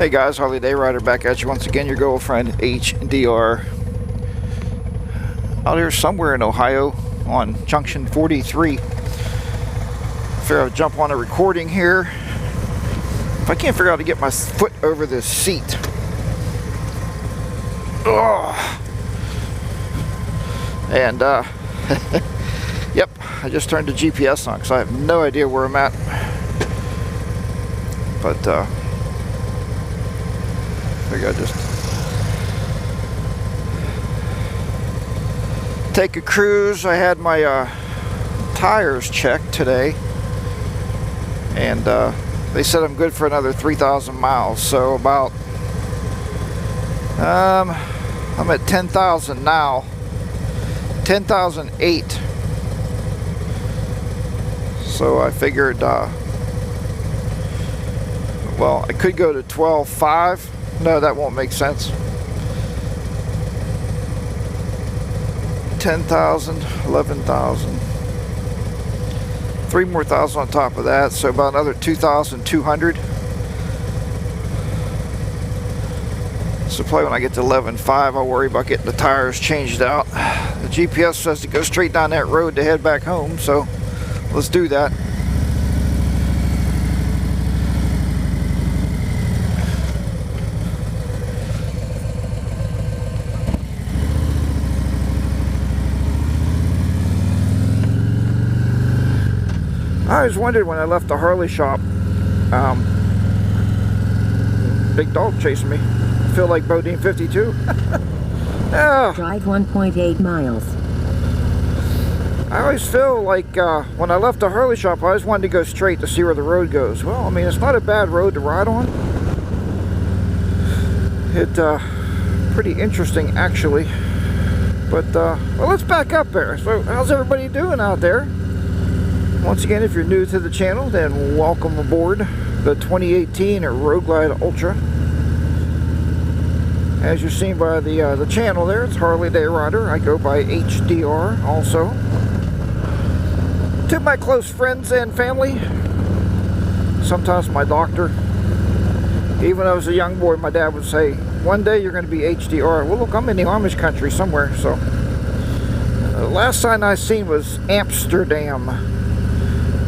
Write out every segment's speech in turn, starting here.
Hey guys, Harley Day Rider back at you once again, your girlfriend HDR. Out here somewhere in Ohio on Junction 43. Figure I'll jump on a recording here. If I can't figure out how to get my foot over this seat. Oh. And yep, I just turned the GPS on because I have no idea where I'm at. But I gotta just take a cruise. I had my tires checked today, and they said I'm good for another 3,000 miles. So about I'm at 10,000 now, 10,008. So I figured, well, I could go to 12.5. No, that won't make sense. 10,000, 11,000. 3 more thousand on top of that, so about another 2,200. So probably when I get to 11.5, I'll worry about getting the tires changed out. The GPS says to go straight down that road to head back home, so let's do that. I always wondered when I left the Harley shop, big dog chasing me. I feel like Bodine 52. Yeah. Drive 1.8 miles. I always feel like when I left the Harley shop, I always wanted to go straight to see where the road goes. Well, I mean, it's not a bad road to ride on. Pretty interesting, actually. But, well, let's back up there. So, how's everybody doing out there? Once again, if you're new to the channel, then welcome aboard the 2018 Road Glide Ultra. As you're seeing by the channel there, it's Harley Day Rider. I go by HDR also. To my close friends and family, sometimes my doctor. Even when I was a young boy, my dad would say, one day you're going to be HDR. Well, look, I'm in the Amish country somewhere, so. The last sign I seen was Amsterdam.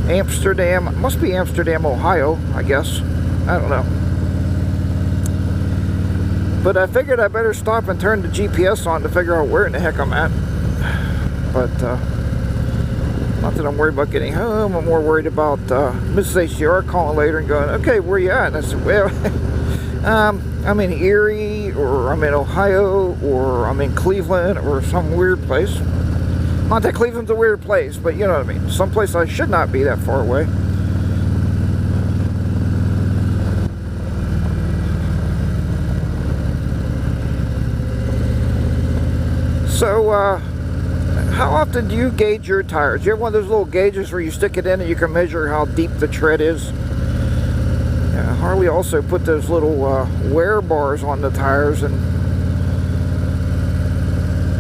Amsterdam, must be Amsterdam, Ohio, I guess. I don't know. But I figured I better stop and turn the GPS on to figure out where in the heck I'm at. But, not that I'm worried about getting home. I'm more worried about Mrs. HDR calling later and going, okay, where you at? And I said, well, I'm in Erie, or I'm in Ohio, or I'm in Cleveland, or some weird place. Not that Cleveland's a weird place, but you know what I mean. Someplace I should not be that far away. So, how often do you gauge your tires? Do you have one of those little gauges where you stick it in and you can measure how deep the tread is? Harley also put those little wear bars on the tires,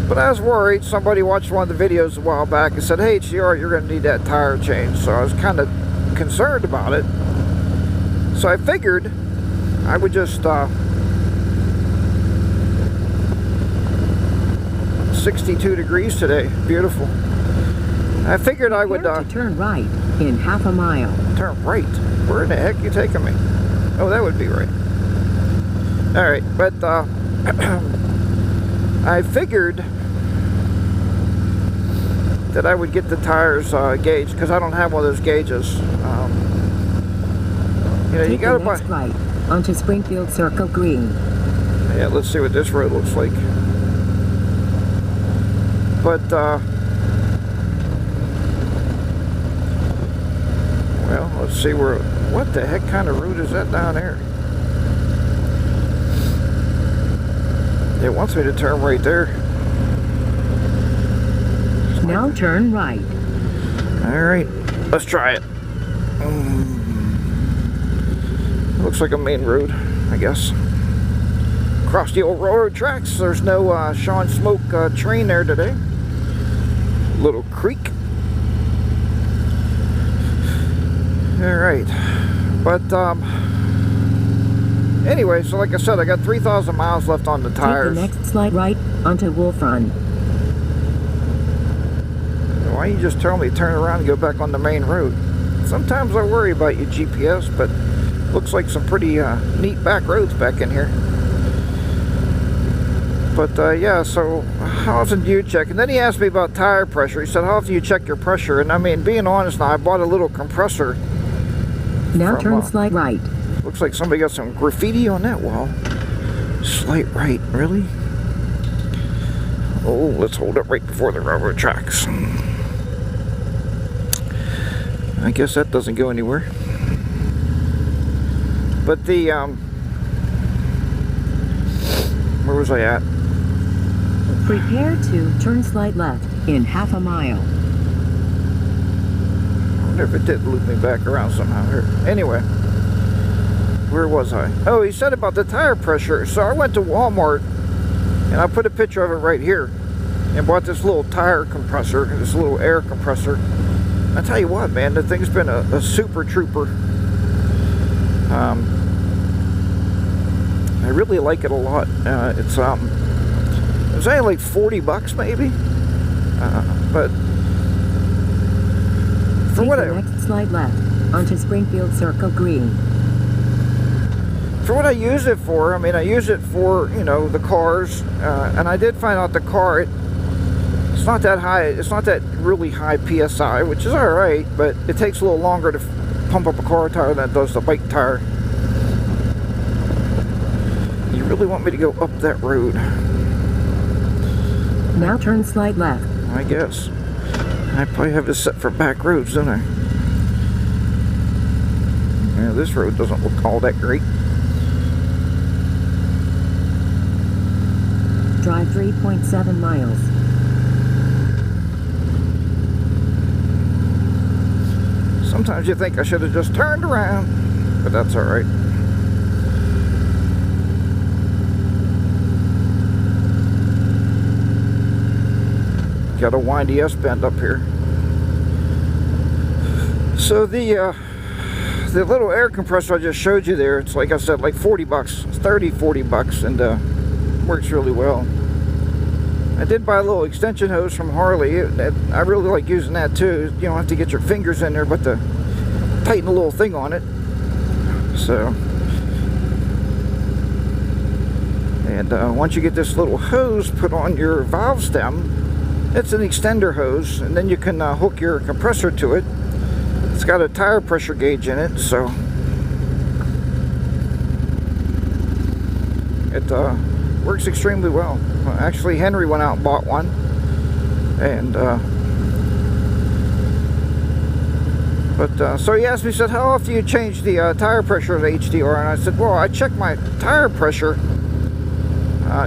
but I was worried. Somebody watched one of the videos a while back and said, hey, HDR, you're going to need that tire change. So I was kind of concerned about it. So I figured I would just 62 degrees today. Beautiful. I figured I would turn right in half a mile. Turn right? Where in the heck are you taking me? Oh, that would be right. All right, but I figured that I would get the tires gauged because I don't have one of those gauges. You know, you gotta buy. Right onto Springfield Circle Green. Yeah, let's see what this road looks like. But well, let's see where. What the heck kind of road is that down there? It wants me to turn right there. Now turn right. Alright, let's try it. Looks like a main road, I guess. Across the old railroad tracks. There's no Sean Smoke train there today. Little creek. Alright. But Anyway, so like I said, I got 3,000 miles left on the tires. Take the next slight right onto Wolf Run. Why don't you just tell me to turn around and go back on the main road? Sometimes I worry about your GPS, but looks like some pretty neat back roads back in here. But yeah, so how often do you check? And then he asked me about tire pressure. He said, how often do you check your pressure? And I mean, being honest now, I bought a little compressor. Now turn slight right. Looks like somebody got some graffiti on that wall. Slight right, really? Oh, let's hold up right before the railroad tracks. I guess that doesn't go anywhere. But the, where was I at? Prepare to turn slight left in half a mile. I wonder if it did loop me back around somehow here. Anyway, where was I? Oh, he said about the tire pressure. So I went to Walmart and I put a picture of it right here and bought this little tire compressor, this little air compressor. I tell you what, man, the thing's been a super trooper. I really like it a lot. It was only like 40 bucks maybe, but for what Take the next slight left onto Springfield Circle Green. For what I use it for, I mean, I use it for, you know, the cars, and I did find out the car, it's not that high, it's not that really high PSI, which is alright, but it takes a little longer to pump up a car tire than it does the bike tire. You really want me to go up that road? Now turn slight left. I guess. I probably have this set for back roads, don't I? Yeah, this road doesn't look all that great. Drive 3.7 miles. Sometimes you think I should have just turned around, but that's alright. Got a windy S-bend up here. So the little air compressor I just showed you there, it's like I said, like 40 bucks. It's 40 bucks, and works really well. I did buy a little extension hose from Harley. I really like using that too. You don't have to get your fingers in there, but to tighten a little thing on it. So, and once you get this little hose put on your valve stem, it's an extender hose, and then you can hook your compressor to it. It's got a tire pressure gauge in it, so it works extremely well. Actually, Henry went out and bought one, and so he asked me, he said, how often do you change the tire pressure of the HDR? And I said, well, I check my tire pressure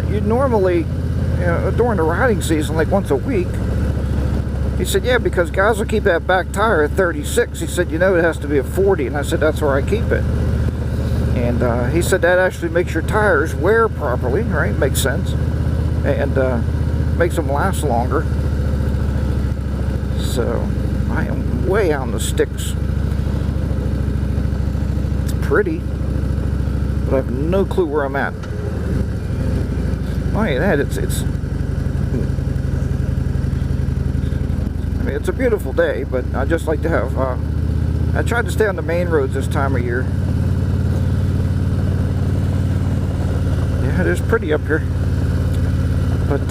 you normally, you know, during the riding season, like once a week. He said, yeah, because guys will keep that back tire at 36. He said, you know, it has to be a 40. And I said, that's where I keep it. And he said that actually makes your tires wear properly, right? Makes sense. And makes them last longer. So I am way on the sticks. It's pretty, but I have no clue where I'm at. Look at that, I mean, it's a beautiful day, but I just like to have, I tried to stay on the main roads this time of year. Yeah, it is pretty up here. But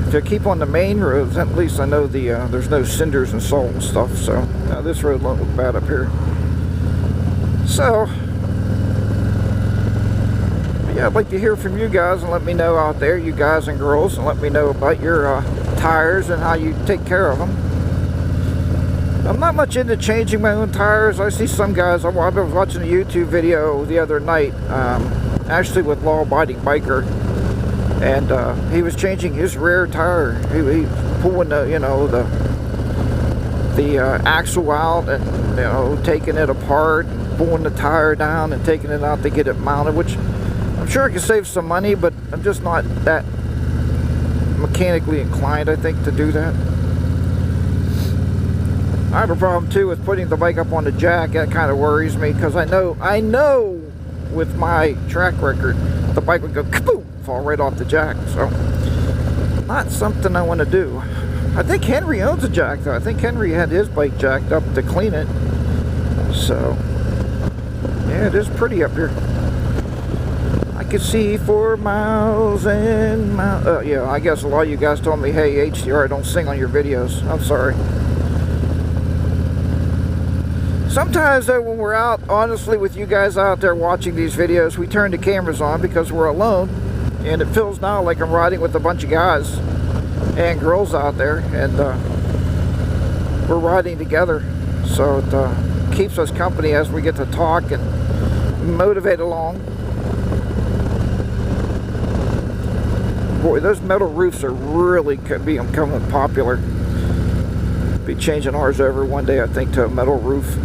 if I keep on the main roads, at least I know there's no cinders and salt and stuff, so this road won't look bad up here. So, yeah, I'd like to hear from you guys and let me know out there, you guys and girls, and let me know about your tires and how you take care of them. I'm not much into changing my own tires. I see some guys, I was watching a YouTube video the other night, actually with Law Abiding Biker, and he was changing his rear tire. He pulling the, you know, the axle out and, you know, taking it apart, and pulling the tire down and taking it out to get it mounted, which I'm sure I could save some money, but I'm just not that mechanically inclined, I think, to do that. I have a problem too with putting the bike up on the jack. That kind of worries me, because I know with my track record, the bike would go kaboom, fall right off the jack. So not something I want to do. I think Henry owns a jack though. I think Henry had his bike jacked up to clean it. So yeah, it is pretty up here. I could see for miles and miles. Yeah, I guess a lot of you guys told me, hey HDR, don't sing on your videos. I'm sorry. Sometimes though, when we're out, honestly, with you guys out there watching these videos, we turn the cameras on because we're alone, and it feels now like I'm riding with a bunch of guys and girls out there, and we're riding together, so it keeps us company as we get to talk and motivate along. Boy, those metal roofs are really becoming popular. Be changing ours over one day, I think, to a metal roof.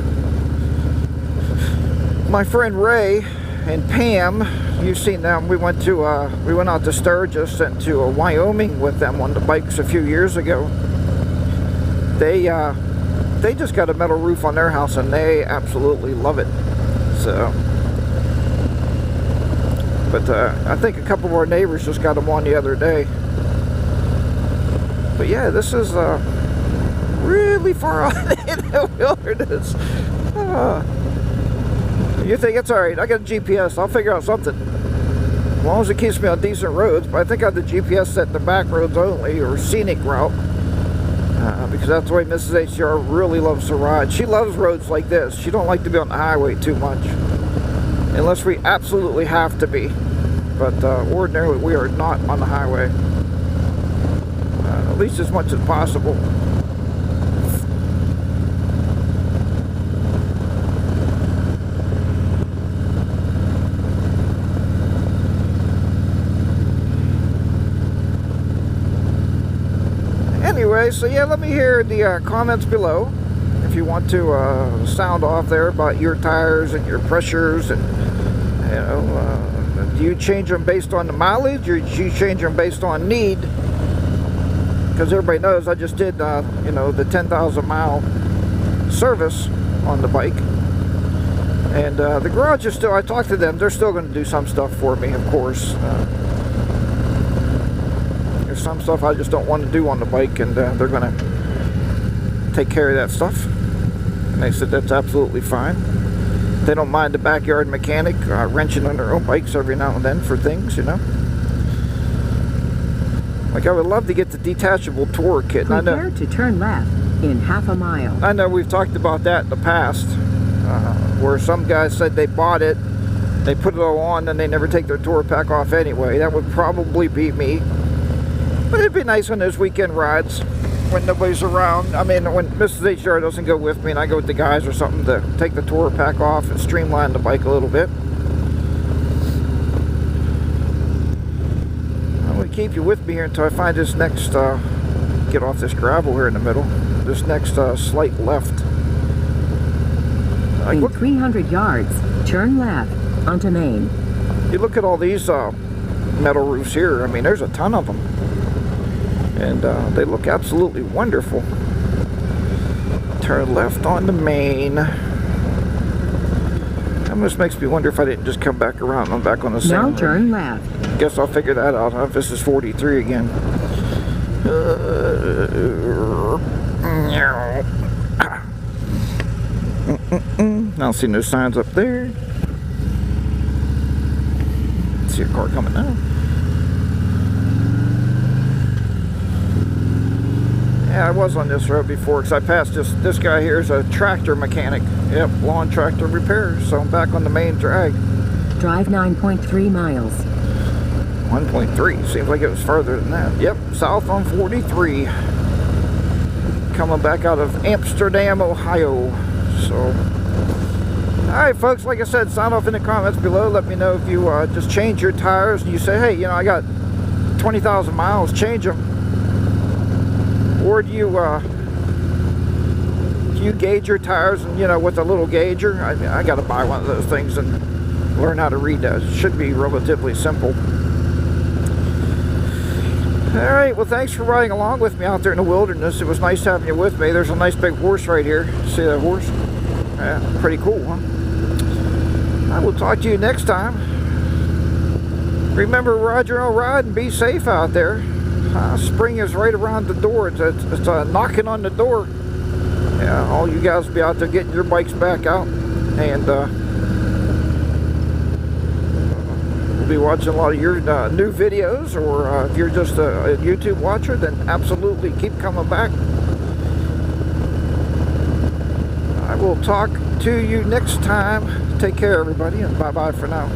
My friend Ray and Pam, you've seen them. We went out to Sturgis and to Wyoming with them on the bikes a few years ago. They just got a metal roof on their house and they absolutely love it. So, but I think a couple of our neighbors just got them on the other day. But yeah, this is really far out in the wilderness. You think it's alright, I got a GPS, I'll figure out something. As long as it keeps me on decent roads, but I think I have the GPS set to back roads only, or scenic route. Because that's the way Mrs. HDR really loves to ride. She loves roads like this. She don't like to be on the highway too much. Unless we absolutely have to be. But ordinarily we are not on the highway. At least as much as possible. Anyway, so yeah, let me hear the comments below if you want to sound off there about your tires and your pressures, and you know, do you change them based on the mileage, or do you change them based on need? Because everybody knows I just did you know, the 10,000 mile service on the bike, and the garage is still, I talked to them, they're still going to do some stuff for me, of course. There's some stuff I just don't want to do on the bike, and they're going to take care of that stuff. And they said that's absolutely fine. They don't mind the backyard mechanic wrenching on their own bikes every now and then for things, you know. Like, I would love to get the detachable tour kit. Prepare to turn left in half a mile. I know we've talked about that in the past, where some guys said they bought it, they put it all on, and they never take their tour pack off anyway. That would probably be me. But it'd be nice on those weekend rides when nobody's around. I mean, when Mrs. HDR doesn't go with me and I go with the guys or something, to take the tour pack off and streamline the bike a little bit. I'm going to keep you with me here until I find this next, get off this gravel here in the middle, this next slight left. In 300 yards, turn left onto Main. You look at all these metal roofs here, I mean, there's a ton of them. And they look absolutely wonderful. Turn left on the Main. That almost makes me wonder if I didn't just come back around and I'm back on the same road. Now turn left. Guess I'll figure that out, huh? If this is 43 again. I don't see no signs up there. See a car coming now. Yeah, I was on this road before because I passed this guy here is a tractor mechanic. Yep, lawn tractor repairs. So I'm back on the main drag. Drive 9.3 miles. 1.3. Seems like it was further than that. Yep, south on 43. Coming back out of Amsterdam, Ohio. So, alright folks, like I said, sound off in the comments below. Let me know if you just change your tires and you say, hey, you know, I got 20,000 miles, change them. Or do you gauge your tires, and, you know, with a little gauger? I got to buy one of those things and learn how to read those. It should be relatively simple. Alright, well, thanks for riding along with me out there in the wilderness. It was nice having you with me. There's a nice big horse right here. See that horse? Yeah, pretty cool, huh? I will talk to you next time. Remember, ride your own ride and be safe out there. Spring is right around the door. It's knocking on the door. Yeah, all you guys will be out there getting your bikes back out. And we'll be watching a lot of your new videos. Or if you're just a YouTube watcher, then absolutely keep coming back. I will talk to you next time. Take care, everybody, and bye-bye for now.